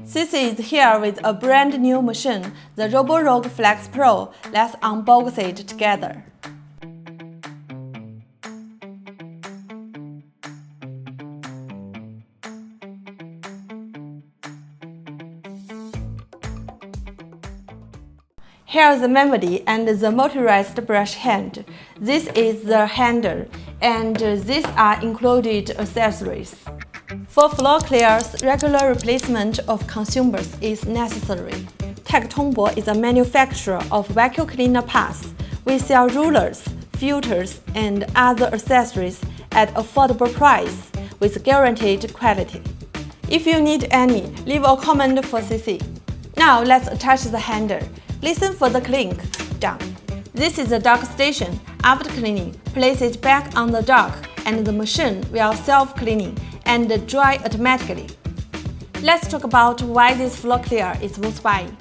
Sissy is here with a brand new machine, the Roborock Flexi Pro. Let's unbox it together. Here is the memory and the motorized brush hand. This is the handle, and these are included accessories. For floor clears, regular replacement of consumables is necessary. techTongBo is a manufacturer of vacuum cleaner parts. We sell rulers, filters, and other accessories at affordable price with guaranteed quality. If you need any, leave a comment for CC. Now let's attach the handle. Listen for the clink. Done. This is the dock station. After cleaning, place it back on the dock and the machine will self-cleaning and dry automatically. Let's talk about why this floor clear is worth buying.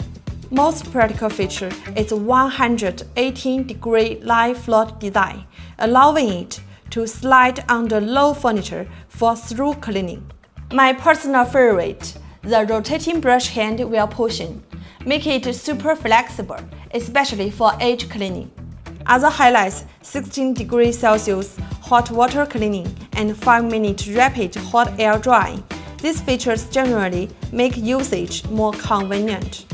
Most practical feature is 118-degree live float design, allowing it to slide under low furniture for through cleaning. My personal favorite, the rotating brush hand wheel pushing, make it super flexible, especially for edge cleaning. Other highlights: 16 degrees Celsius hot water cleaning and 5-minute rapid hot air drying. These features generally make usage more convenient.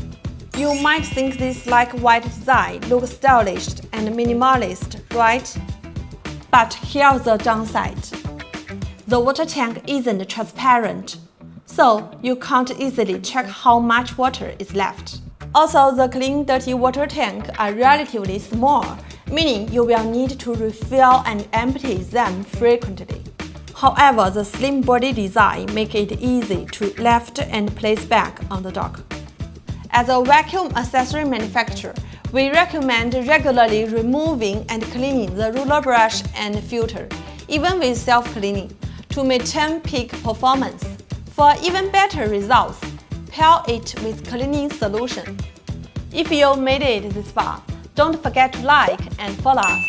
You might think this like white design looks stylish and minimalist, right? But here's the downside. The water tank isn't transparent, so you can't easily check how much water is left. Also, the clean dirty water tank are relatively small, meaning you will need to refill and empty them frequently. However, the slim body design makes it easy to lift and place back on the dock. As a vacuum accessory manufacturer, we recommend regularly removing and cleaning the ruler brush and filter, even with self-cleaning, to maintain peak performance. For even better results, pair it with cleaning solution. If you made it this far, don't forget to like and follow us.